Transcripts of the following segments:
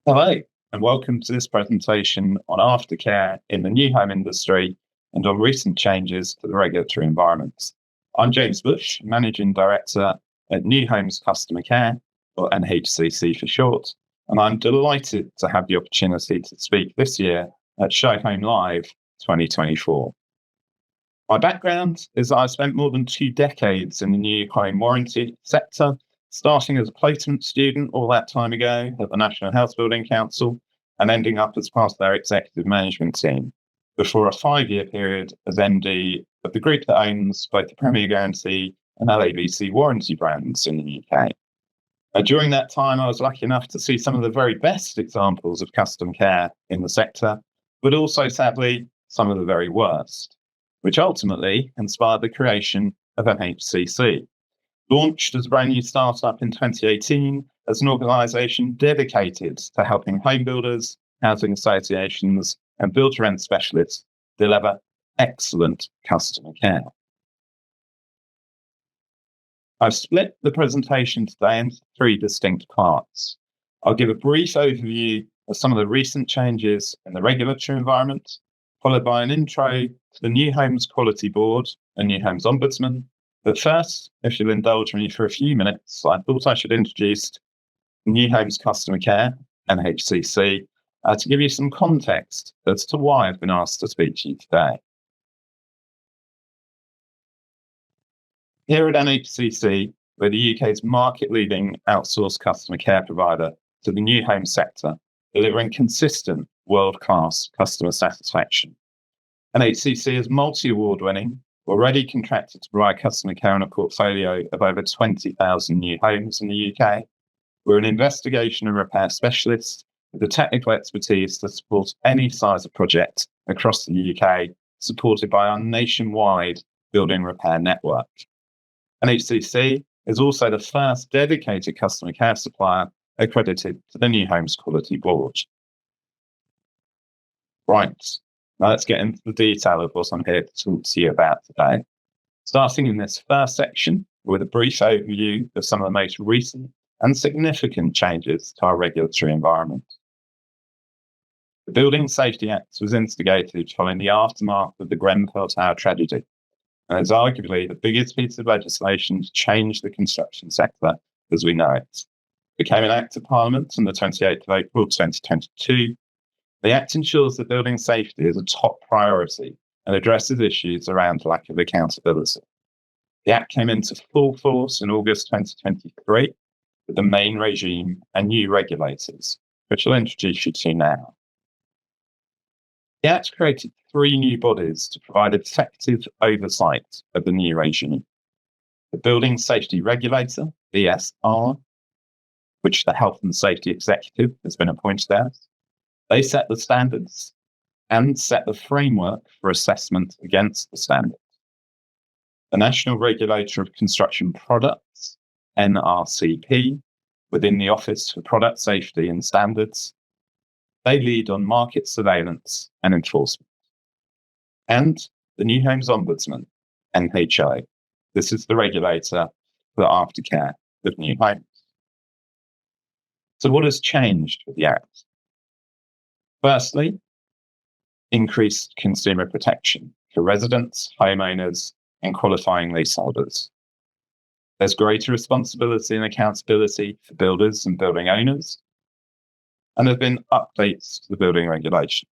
Hello, and welcome to this presentation on aftercare in the new home industry and on recent changes to the regulatory environments. I'm James Bush, Managing Director at New Homes Customer Care, or NHCC for short, and I'm delighted to have the opportunity to speak this year at Show Home Live 2024. My background is that I spent more than 2 decades in the new home warranty sector, starting as a placement student all that time ago at the National House Building Council and ending up as part of their executive management team before a 5-year period as MD of the group that owns both the Premier Guarantee and LABC warranty brands in the UK. During that time, I was lucky enough to see some of the very best examples of custom care in the sector, but also, sadly, some of the very worst, which ultimately inspired the creation of NHCC. Launched as a brand new startup in 2018 as an organisation dedicated to helping home builders, housing associations, and build-to-rent specialists deliver excellent customer care. I've split the presentation today into 3 distinct parts. I'll give a brief overview of some of the recent changes in the regulatory environment, followed by an intro to the New Homes Quality Board and New Homes Ombudsman. But first, if you'll indulge me for a few minutes, I thought I should introduce New Homes Customer Care, NHCC, to give you some context as to why I've been asked to speak to you today. Here at NHCC, we're the UK's market-leading outsourced customer care provider to the new home sector, delivering consistent world-class customer satisfaction. NHCC is multi-award winning, already contracted to provide customer care on a portfolio of over 20,000 new homes in the UK. We're an investigation and repair specialist with the technical expertise to support any size of project across the UK, supported by our nationwide building repair network. NHCC is also the first dedicated customer care supplier accredited to the New Homes Quality Board. Right. Now let's get into the detail of what I'm here to talk to you about today. Starting in this first section with a brief overview of some of the most recent and significant changes to our regulatory environment. The Building Safety Act was instigated following the aftermath of the Grenfell Tower tragedy, and is arguably the biggest piece of legislation to change the construction sector as we know it. It became an Act of Parliament on the 28th of April 2022. The Act ensures that building safety is a top priority and addresses issues around lack of accountability. The Act came into full force in August 2023 with the main regime and new regulators, which I'll introduce you to now. The Act created 3 new bodies to provide effective oversight of the new regime. The Building Safety Regulator, BSR, which the Health and Safety Executive has been appointed as. They set the standards and set the framework for assessment against the standards. The National Regulator of Construction Products, NRCP, within the Office for Product Safety and Standards, they lead on market surveillance and enforcement. And the New Homes Ombudsman, NHO. This is the regulator for aftercare of new homes. So what has changed with the Act? Firstly, increased consumer protection for residents, homeowners, and qualifying leaseholders. There's greater responsibility and accountability for builders and building owners, and there have been updates to the building regulations.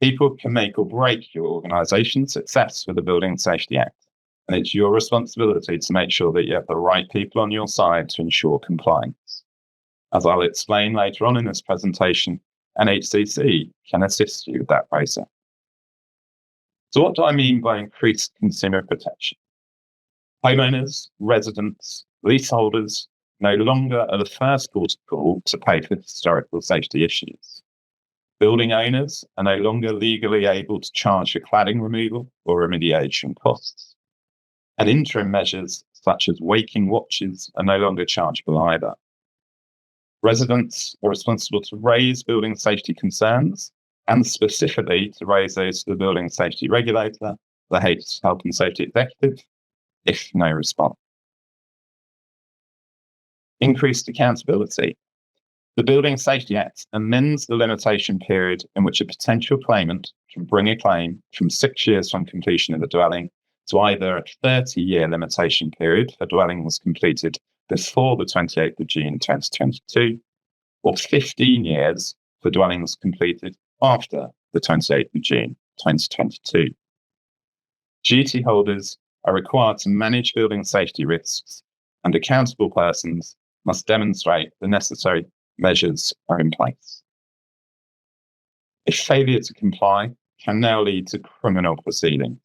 People can make or break your organisation's success with the Building Safety Act, and it's your responsibility to make sure that you have the right people on your side to ensure compliance. As I'll explain later on in this presentation, NHCC can assist you with that process. So what do I mean by increased consumer protection? Homeowners, residents, leaseholders no longer are the first port of call to pay for historical safety issues. Building owners are no longer legally able to charge for cladding removal or remediation costs. And interim measures such as waking watches are no longer chargeable either. Residents are responsible to raise building safety concerns and specifically to raise those to the Building Safety Regulator, the Health and Safety Executive, if no response. Increased accountability. The Building Safety Act amends the limitation period in which a potential claimant can bring a claim from 6 years from completion of a dwelling to either a 30-year limitation period for dwellings completed before the 28th of June 2022, or 15 years for dwellings completed after the 28th of June 2022. Duty holders are required to manage building safety risks, and accountable persons must demonstrate the necessary measures are in place. A failure to comply can now lead to criminal proceedings.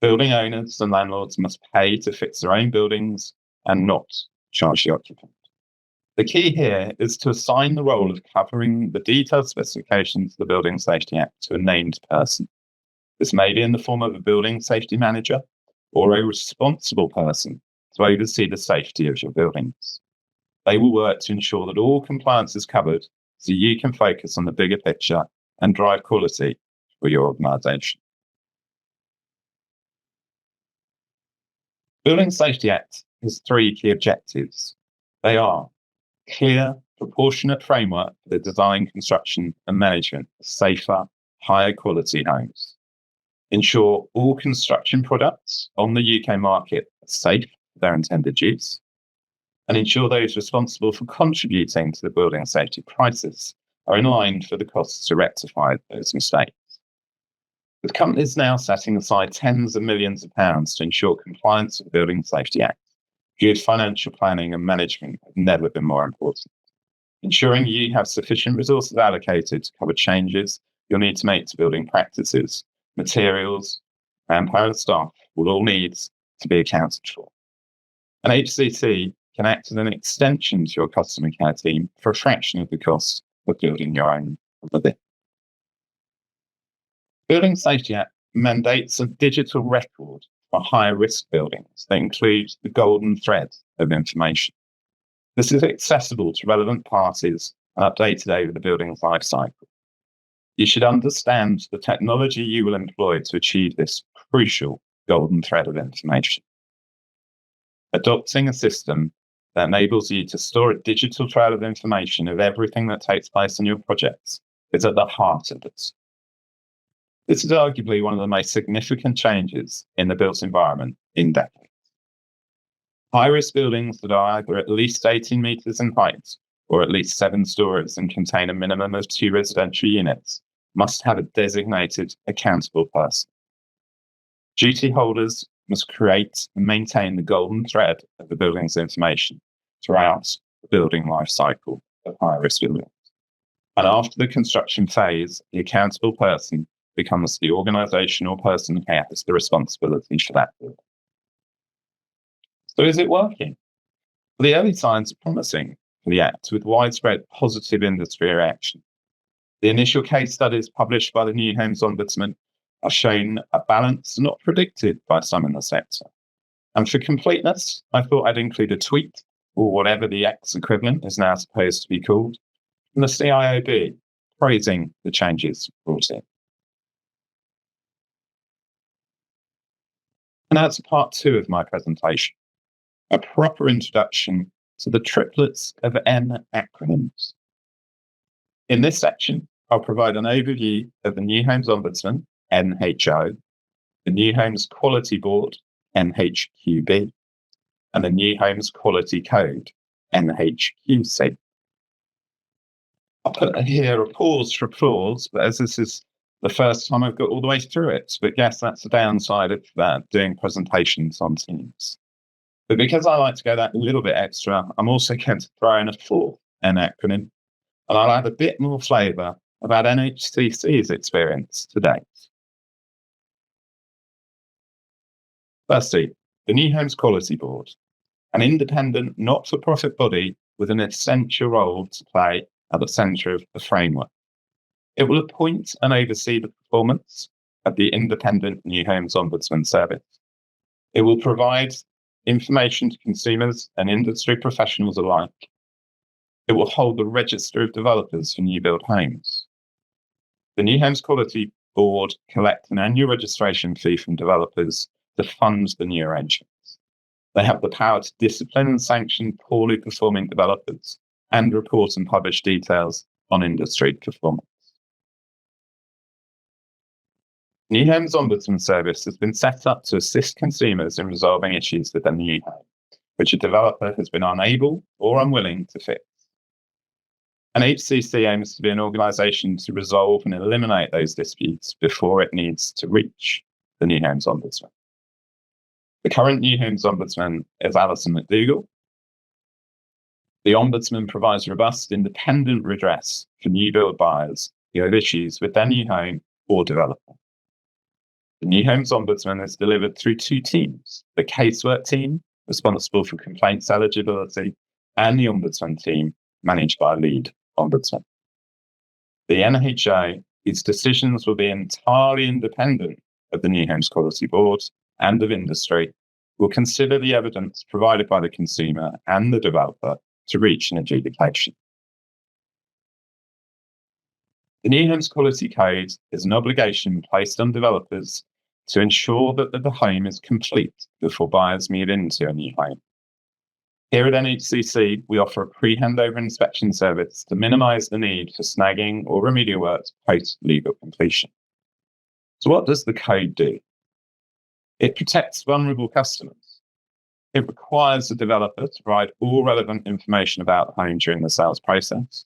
Building owners and landlords must pay to fix their own buildings and not charge the occupant. The key here is to assign the role of covering the detailed specifications of the Building Safety Act to a named person. This may be in the form of a building safety manager or a responsible person to oversee the safety of your buildings. They will work to ensure that all compliance is covered so you can focus on the bigger picture and drive quality for your organisation. Building Safety Act has 3 key objectives. They are clear, proportionate framework for the design, construction and management of safer, higher quality homes. Ensure all construction products on the UK market are safe for their intended use. And ensure those responsible for contributing to the building safety crisis are in line for the costs to rectify those mistakes. With companies now setting aside tens of millions of pounds to ensure compliance with the Building Safety Act, good financial planning and management have never been more important. Ensuring you have sufficient resources allocated to cover changes you'll need to make to building practices, materials, manpower and staff will all need to be accounted for. And NHCC can act as an extension to your customer care team for a fraction of the cost of building your own building. Building Safety Act mandates a digital record for higher risk buildings that includes the golden thread of information. This is accessible to relevant parties and updated over the building's life cycle. You should understand the technology you will employ to achieve this crucial golden thread of information. Adopting a system that enables you to store a digital trail of information of everything that takes place in your projects is at the heart of this. This is arguably one of the most significant changes in the built environment in decades. High-risk buildings that are either at least 18 metres in height or at least 7 stories and contain a minimum of 2 residential units must have a designated accountable person. Duty holders must create and maintain the golden thread of the building's information throughout the building life cycle of high-risk buildings. And after the construction phase, the accountable person becomes the organisation or person who has the responsibility for that building. So is it working? Well, the early signs are promising for the Act, with widespread positive industry reaction. The initial case studies published by the New Homes Ombudsman are shown a balance not predicted by some in the sector. And for completeness, I thought I'd include a tweet, or whatever the X equivalent is now supposed to be called, from the CIOB, praising the changes brought in. And that's part 2 of my presentation, a proper introduction to the triplets of N acronyms. In this section, I'll provide an overview of the New Homes Ombudsman, NHO, the New Homes Quality Board, NHQB, and the New Homes Quality Code, NHQC. I'll put here a pause for applause, but as this is the first time I've got all the way through it, but yes, that's the downside of doing presentations on Teams. But because I like to go that little bit extra, I'm also going to throw in a 4th N acronym, and I'll add a bit more flavour about NHCC's experience to date. Firstly, the New Homes Quality Board, an independent, not-for-profit body with an essential role to play at the centre of the framework. It will appoint and oversee the performance of the independent New Homes Ombudsman Service. It will provide information to consumers and industry professionals alike. It will hold the register of developers for new build homes. The New Homes Quality Board collect an annual registration fee from developers to fund the new arrangements. They have the power to discipline and sanction poorly performing developers and report and publish details on industry performance. New Homes Ombudsman Service has been set up to assist consumers in resolving issues with their new home, which a developer has been unable or unwilling to fix. NHCC aims to be an organisation to resolve and eliminate those disputes before it needs to reach the New Homes Ombudsman. The current New Homes Ombudsman is Alison McDougall. The Ombudsman provides robust, independent redress for new build buyers who have issues with their new home or developer. The New Homes Ombudsman is delivered through two teams: the casework team, responsible for complaints eligibility, and the Ombudsman team, managed by a lead Ombudsman. The NHA, its decisions will be entirely independent of the New Homes Quality Board and of industry, will consider the evidence provided by the consumer and the developer to reach an adjudication. The New Homes Quality Code is an obligation placed on developers to ensure that the home is complete before buyers move into a new home. Here at NHCC, we offer a pre-handover inspection service to minimise the need for snagging or remedial works post-legal completion. So what does the code do? It protects vulnerable customers. It requires the developer to provide all relevant information about the home during the sales process.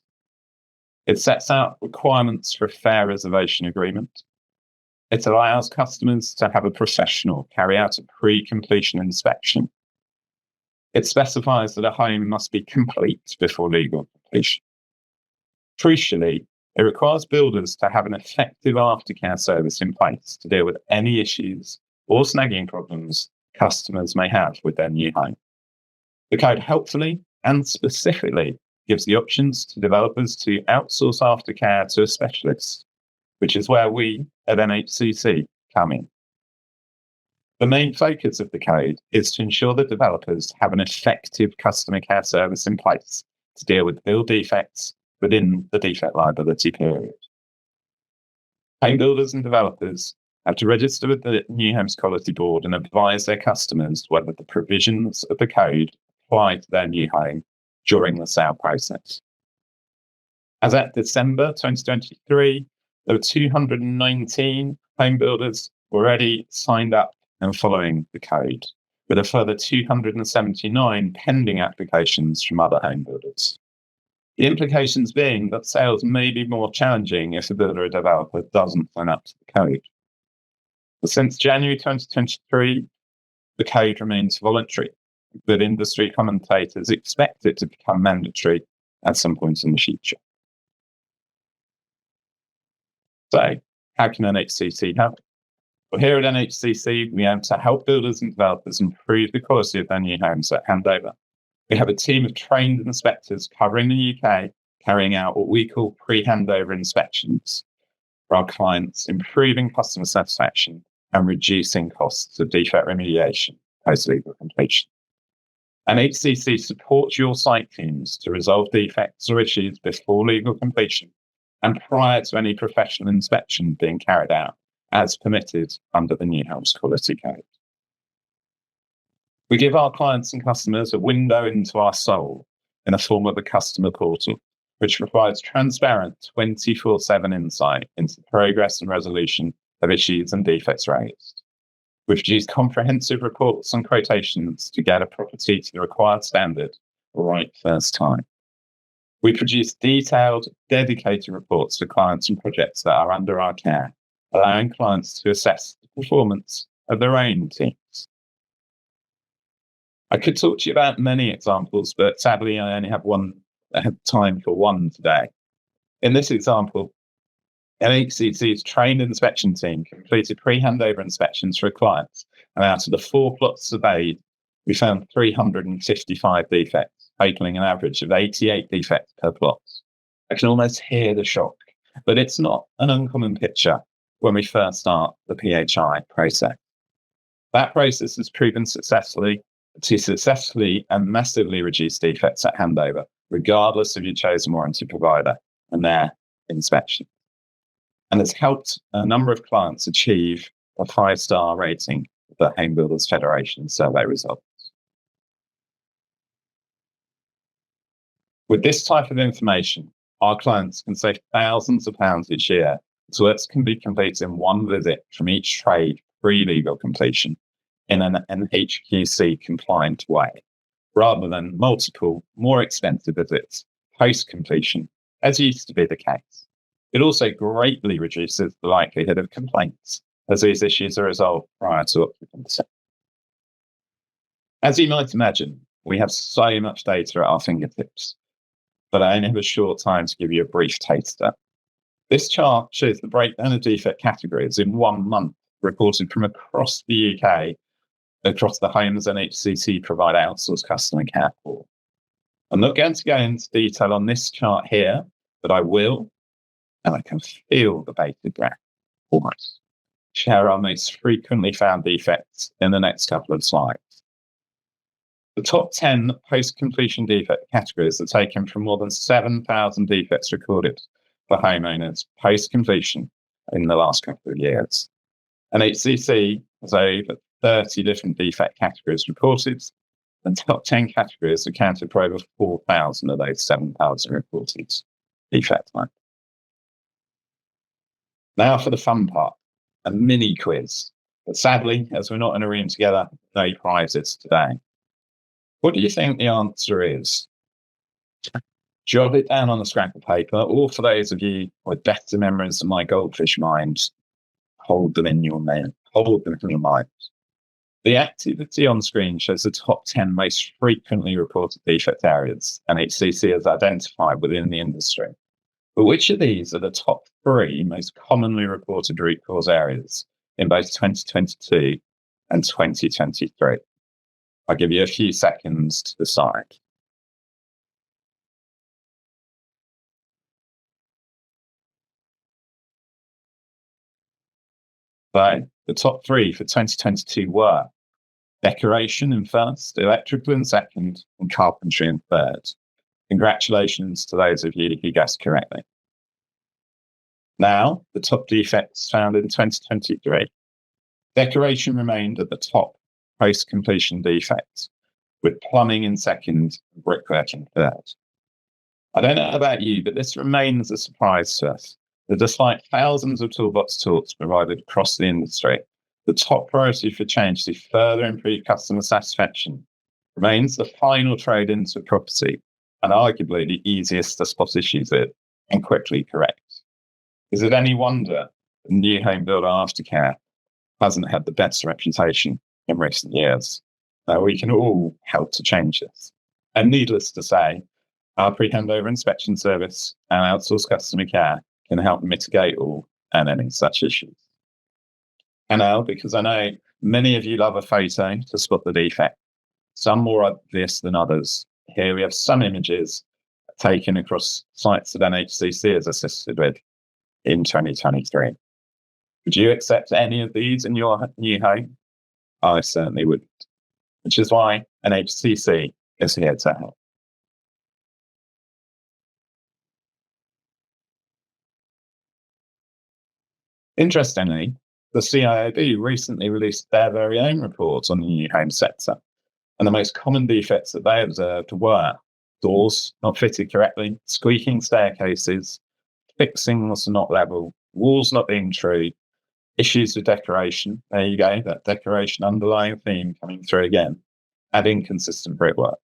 It sets out requirements for a fair reservation agreement. It allows customers to have a professional carry out a pre-completion inspection. It specifies that a home must be complete before legal completion. Crucially, it requires builders to have an effective aftercare service in place to deal with any issues or snagging problems customers may have with their new home. The code helpfully and specifically gives the options to developers to outsource aftercare to a specialist, which is where we at NHCC come in. The main focus of the code is to ensure that developers have an effective customer care service in place to deal with build defects within the defect liability period. Home builders and developers have to register with the New Homes Quality Board and advise their customers whether the provisions of the code apply to their new home during the sale process. As at December 2023, there were 219 home builders already signed up and following the code, with a further 279 pending applications from other home builders. The implications being that sales may be more challenging if a builder or developer doesn't sign up to the code. But since January 2023, the code remains voluntary, but industry commentators expect it to become mandatory at some point in the future. So, how can NHCC help? Well, here at NHCC, we aim to help builders and developers improve the quality of their new homes at handover. We have a team of trained inspectors covering the UK, carrying out what we call pre-handover inspections for our clients, improving customer satisfaction and reducing costs of defect remediation post-legal completion. NHCC supports your site teams to resolve defects or issues before legal completion and prior to any professional inspection being carried out, as permitted under the New Homes Quality Code. We give our clients and customers a window into our soul in the form of a customer portal, which provides transparent 24/7 insight into the progress and resolution of issues and defects raised. We produce comprehensive reports and quotations to get a property to the required standard right first time. We produce detailed, dedicated reports for clients and projects that are under our care, allowing clients to assess the performance of their own teams. I could talk to you about many examples, but sadly, I only have time for one today. In this example, NHCC's trained inspection team completed pre-handover inspections for clients, and out of the 4 plots surveyed, we found 355 defects, totaling an average of 88 defects per plot. I can almost hear the shock, but it's not an uncommon picture when we first start the PHI process. That process has proven successfully and massively reduce defects at handover, regardless of your chosen warranty provider and their inspection. And has helped a number of clients achieve a 5-star rating of the Home Builders Federation survey results. With this type of information, our clients can save thousands of pounds each year, as works can be completed in one visit from each trade pre-legal completion in an NHCC compliant way, rather than multiple, more expensive visits post-completion, as used to be the case. It also greatly reduces the likelihood of complaints, as these issues are resolved prior to occupancy. As you might imagine, we have so much data at our fingertips, but I only have a short time to give you a brief taster. This chart shows the breakdown of defect categories in 1 month, reported from across the UK, across the homes NHCC provide outsourced customer care for. I'm not going to go into detail on this chart here, but I will, and I can feel the bated breath almost, share our most frequently found defects in the next couple of slides. The top 10 post-completion defect categories are taken from more than 7,000 defects recorded for homeowners post-completion in the last couple of years. NHCC has over 30 different defect categories reported, and top 10 categories accounted for over 4,000 of those 7,000 reported defect types. Now for the fun part, a mini quiz. But sadly, as we're not in a room together, no prizes today. What do you think the answer is? Jot it down on a scrap of paper, or for those of you with better memories than my goldfish mind, hold them in your mind. The activity on screen shows the top 10 most frequently reported defect areas NHCC has identified within the industry. But which of these are the top 3 most commonly reported root cause areas in both 2022 and 2023? I'll give you a few seconds to decide. So the top 3 for 2022 were decoration in first, electrical in second, and carpentry in third. Congratulations to those of you who guessed correctly. Now, the top defects found in 2023. Decoration remained at the top post-completion defects, with plumbing in second and brickwork in third. I don't know about you, but this remains a surprise to us, that despite thousands of toolbox talks provided across the industry, the top priority for change to further improve customer satisfaction remains the final trade into property, and arguably the easiest to spot issues with and quickly correct. Is it any wonder that new home builder aftercare hasn't had the best reputation in recent years? We can all help to change this. And needless to say, our pre-handover inspection service and outsourced customer care can help mitigate all and any such issues. And now, because I know many of you love a photo to spot the defect, some more obvious than others, here we have some images taken across sites that NHCC has assisted with in 2023. Would you accept any of these in your new home? I certainly wouldn't, which is why NHCC is here to help. Interestingly, the CIOB recently released their very own report on the new home sector, and the most common defects that they observed were doors not fitted correctly, squeaking staircases, fixing was not level, walls not being true, issues with decoration, there you go, that decoration underlying theme coming through again, and inconsistent brickwork.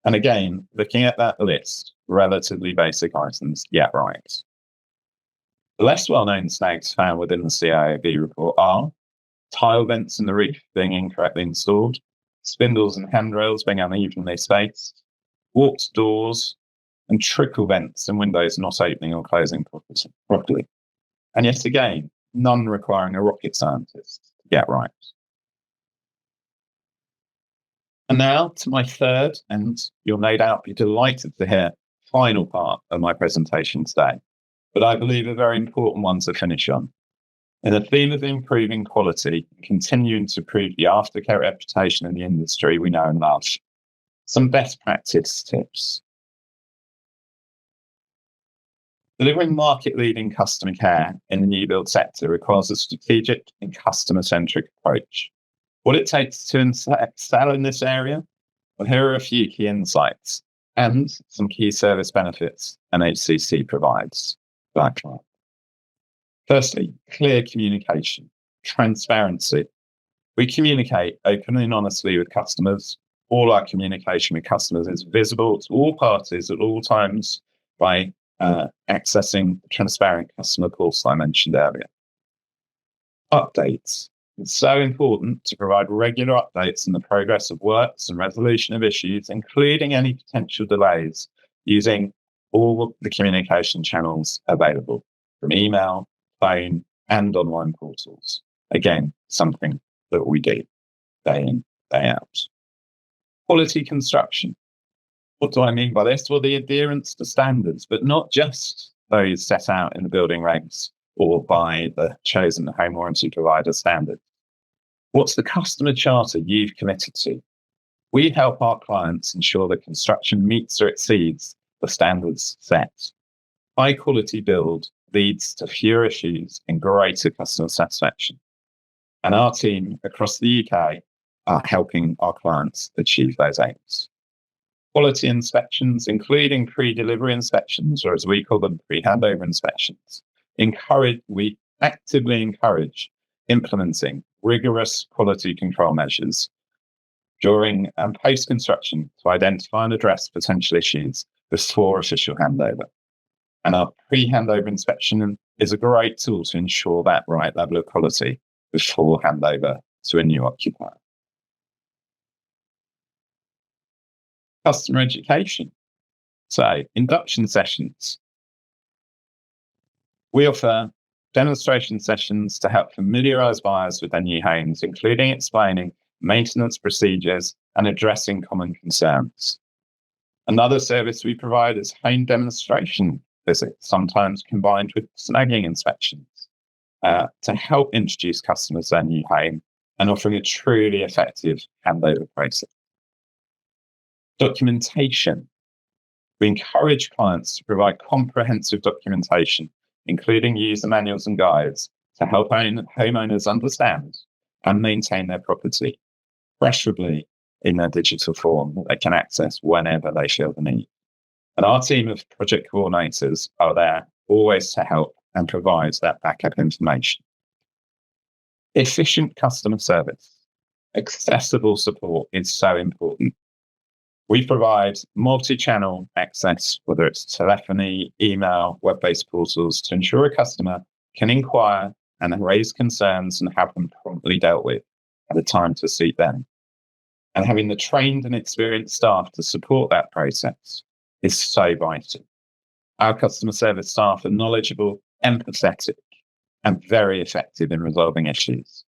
And again, looking at that list, relatively basic items, yeah, right. The less well-known snags found within the CIOB report are tile vents in the roof being incorrectly installed, spindles and handrails being unevenly spaced, warped doors, and trickle vents and windows not opening or closing properly. And yet again, none requiring a rocket scientist to get right. And now to my third, and you'll no doubt be delighted to hear, final part of my presentation today, but I believe a very important one to finish on. In the theme of improving quality and continuing to improve the aftercare reputation in the industry we know and love, some best practice tips. Delivering market-leading customer care in the new build sector requires a strategic and customer-centric approach. What it takes to excel in this area? Well, here are a few key insights. and some key service benefits NHCC provides to our clients. Firstly, clear communication, transparency. We communicate openly and honestly with customers. All our communication with customers is visible to all parties at all times by accessing the transparent customer portal I mentioned earlier. Updates. It's so important to provide regular updates on the progress of works and resolution of issues, including any potential delays, using all the communication channels available from email, phone, and online portals. Again, something that we do day in, day out. Quality construction. What do I mean by this? Well, the adherence to standards, but not just those set out in the building regs or by the chosen home warranty provider standard. What's the customer charter you've committed to? We help our clients ensure that construction meets or exceeds the standards set. High quality build leads to fewer issues and greater customer satisfaction. And our team across the UK are helping our clients achieve those aims. Quality inspections, including pre-delivery inspections, or as we call them, pre-handover inspections, we actively encourage implementing rigorous quality control measures during and post-construction to identify and address potential issues before official handover. And our pre-handover inspection is a great tool to ensure that right level of quality before handover to a new occupier. Customer education. So, induction sessions. We offer demonstration sessions to help familiarise buyers with their new homes, including explaining maintenance procedures and addressing common concerns. Another service we provide is home demonstration visits, sometimes combined with snagging inspections, to help introduce customers to their new home and offering a truly effective handover process. Documentation. We encourage clients to provide comprehensive documentation, including user manuals and guides, to help homeowners understand and maintain their property, preferably in a digital form that they can access whenever they feel the need. And our team of project coordinators are there always to help and provide that backup information. Efficient customer service. Accessible support is so important. We provide multi-channel access, whether it's telephony, email, web-based portals, to ensure a customer can inquire and raise concerns and have them promptly dealt with at a time to suit them. And having the trained and experienced staff to support that process is so vital. Our customer service staff are knowledgeable, empathetic, and very effective in resolving issues.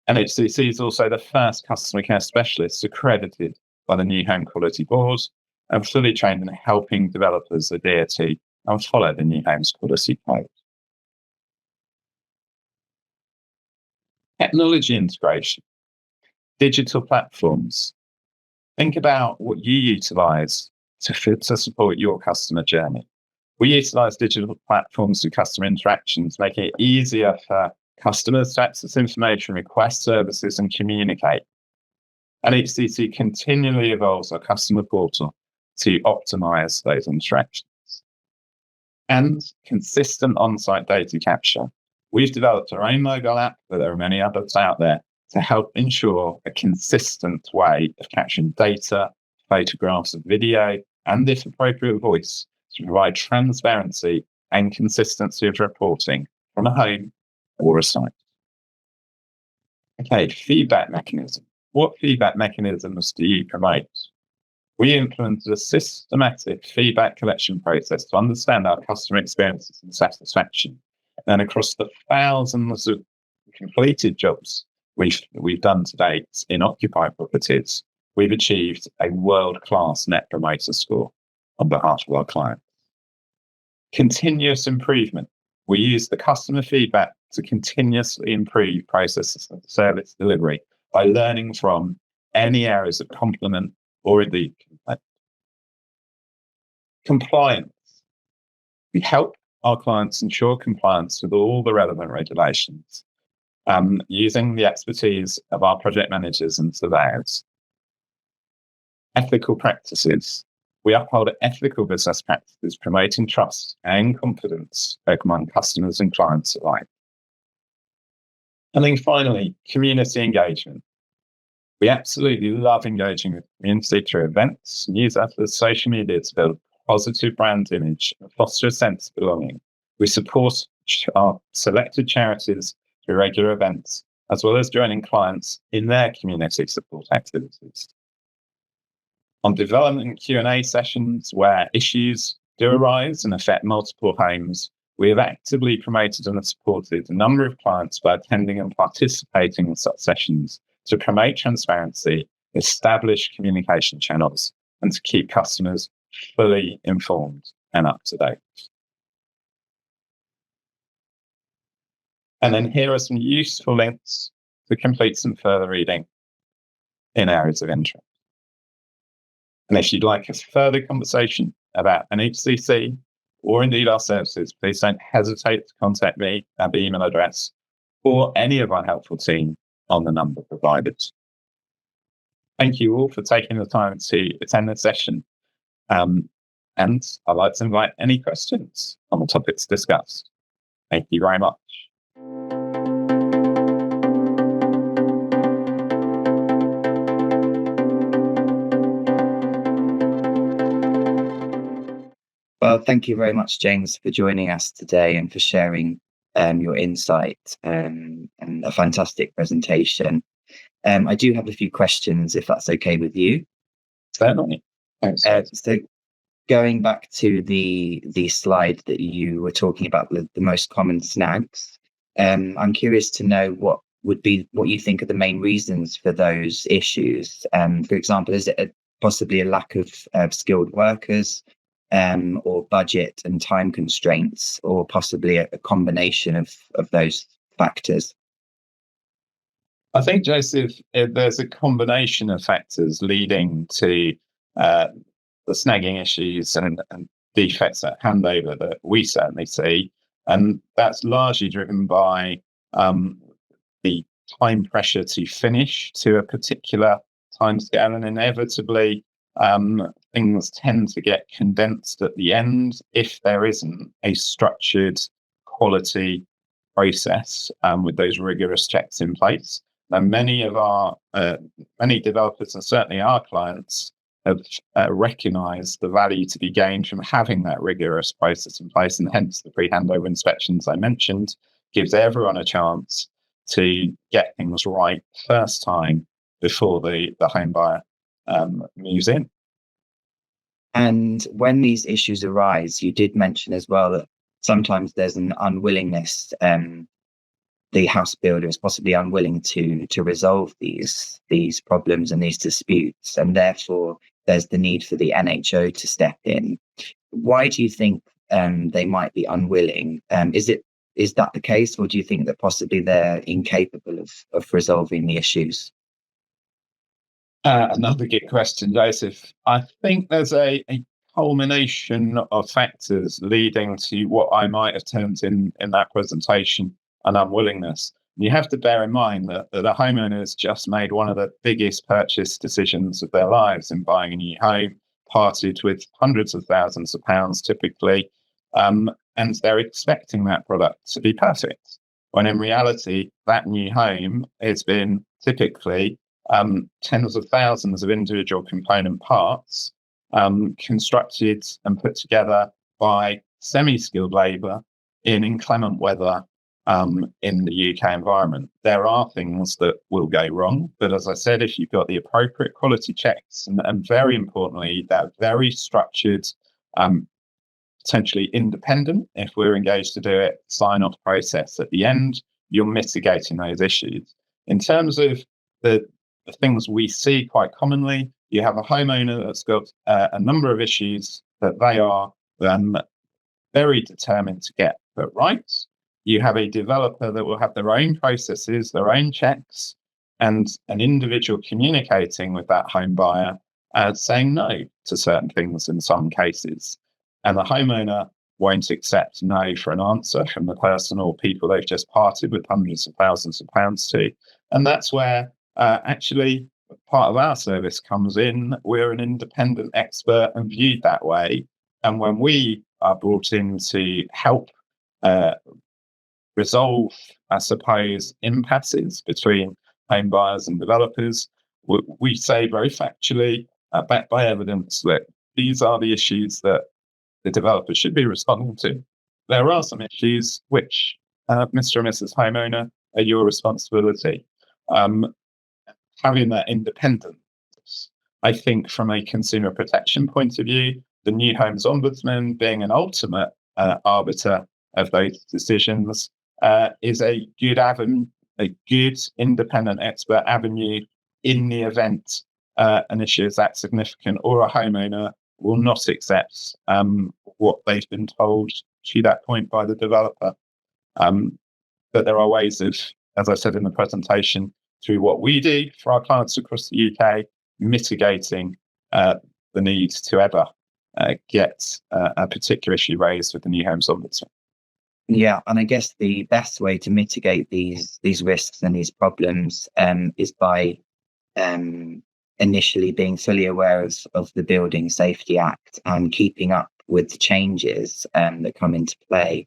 NHCC is also the first customer care specialist accredited by the New Home Quality Board and fully trained in helping developers adhere to and follow the New Homes Quality Code. Technology integration, digital platforms. Think about what you utilise to support your customer journey. We utilise digital platforms to customer interactions, making it easier for customers to access information, request services, and communicate. NHCC continually evolves our customer portal to optimize those interactions. And consistent on-site data capture. We've developed our own mobile app, but there are many others out there, to help ensure a consistent way of capturing data, photographs, video, and if appropriate, voice, to provide transparency and consistency of reporting from a home or a site. Okay, feedback mechanism. What feedback mechanisms do you promote? We implemented a systematic feedback collection process to understand our customer experiences and satisfaction. And across the thousands of completed jobs we've done to date in occupied properties, we've achieved a world-class Net Promoter Score on behalf of our clients. Continuous improvement. We use the customer feedback to continuously improve processes and service delivery by learning from any areas that complement or indeed complain. Compliance. We help our clients ensure compliance with all the relevant regulations, using the expertise of our project managers and surveyors. Ethical practices. We uphold ethical business practices, promoting trust and confidence among customers and clients alike. And then finally, community engagement. We absolutely love engaging with the community through events, newsletters, social media to build a positive brand image and foster a sense of belonging. We support our selected charities through regular events, as well as joining clients in their community support activities. On development Q&A sessions where issues do arise and affect multiple homes, we have actively promoted and supported a number of clients by attending and participating in such sessions to promote transparency, establish communication channels, and to keep customers fully informed and up to date. And then here are some useful links to complete some further reading in areas of interest. And if you'd like a further conversation about NHCC or indeed our services, please don't hesitate to contact me at the email address or any of our helpful team on the number provided. Thank you all for taking the time to attend this session. And I'd like to invite any questions on the topics discussed. Thank you very much. Well, thank you very much, James, for joining us today and for sharing your insight and a fantastic presentation. I do have a few questions, if that's okay with you. Certainly. Thanks. So going back to the slide that you were talking about, the most common snags, I'm curious to know what you think are the main reasons for those issues. For example, is it possibly a lack of skilled workers, or budget and time constraints, or possibly a combination of those factors? I think, Joseph, there's a combination of factors leading to the snagging issues and defects at handover that we certainly see. And that's largely driven by the time pressure to finish to a particular timescale, and inevitably things tend to get condensed at the end if there isn't a structured quality process with those rigorous checks in place. Now, many developers and certainly our clients have recognised the value to be gained from having that rigorous process in place, and hence the pre-handover inspections I mentioned gives everyone a chance to get things right first time before the home buyer moves in. And when these issues arise, you did mention as well that sometimes there's an unwillingness. The house builder is possibly unwilling to resolve these problems and these disputes, and therefore there's the need for the NHO to step in. Why do you think they might be unwilling? Is that the case, or do you think that possibly they're incapable of resolving the issues? Another good question, Joseph. I think there's a culmination of factors leading to what I might have termed in that presentation an unwillingness. You have to bear in mind that a homeowner has just made one of the biggest purchase decisions of their lives in buying a new home, parted with hundreds of thousands of pounds typically, and they're expecting that product to be perfect, when in reality, that new home has been typically tens of thousands of individual component parts constructed and put together by semi-skilled labour in inclement weather in the UK environment. There are things that will go wrong, but as I said, if you've got the appropriate quality checks and very importantly, that very structured, potentially independent, if we're engaged to do it, sign-off process at the end, you're mitigating those issues. In terms of the things we see quite commonly, you have a homeowner that's got a number of issues that they are very determined to get put right. You have a developer that will have their own processes, their own checks, and an individual communicating with that home buyer saying no to certain things in some cases. And the homeowner won't accept no for an answer from the person or people they've just parted with hundreds of thousands of pounds to. And that's where actually part of our service comes in, we're an independent expert and viewed that way. And when we are brought in to help resolve, I suppose, impasses between home buyers and developers, we say very factually, backed by evidence, that these are the issues that the developer should be responding to. There are some issues which, Mr. and Mrs. Homeowner, are your responsibility. Having that independence, I think, from a consumer protection point of view, the New Homes Ombudsman being an ultimate arbiter of those decisions is a good avenue, a good independent expert avenue in the event an issue is that significant or a homeowner will not accept what they've been told to that point by the developer. But there are ways of, as I said in the presentation, through what we do for our clients across the UK, mitigating the need to ever get a particular issue raised with the New Homes Ombudsman. Yeah, and I guess the best way to mitigate these risks and these problems is by initially being fully aware of the Building Safety Act and keeping up with the changes that come into play.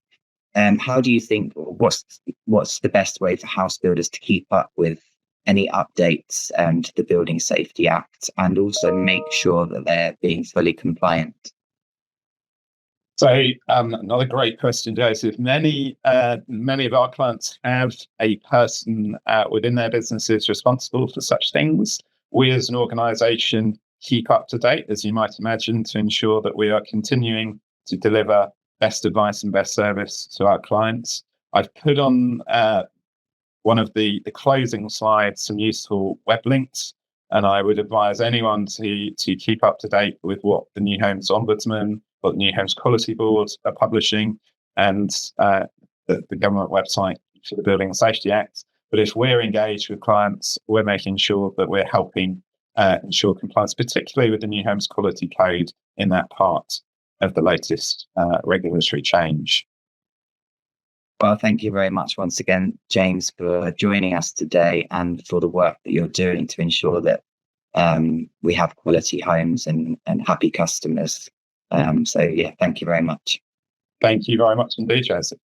How do you think, what's the best way for house builders to keep up with any updates to the Building Safety Act and also make sure that they're being fully compliant? So another great question, Joseph. Many of our clients have a person within their businesses responsible for such things. We as an organisation keep up to date, as you might imagine, to ensure that we are continuing to deliver best advice and best service to our clients. I've put on one of the closing slides some useful web links, and I would advise anyone to keep up to date with what the New Homes Ombudsman, what the New Homes Quality Board are publishing, and the government website for the Building Safety Act. But if we're engaged with clients, we're making sure that we're helping ensure compliance, particularly with the New Homes Quality Code in that part of the latest regulatory change. Well, thank you very much once again, James, for joining us today and for the work that you're doing to ensure that we have quality homes and happy customers. So, yeah, thank you very much. Thank you very much indeed, Joseph.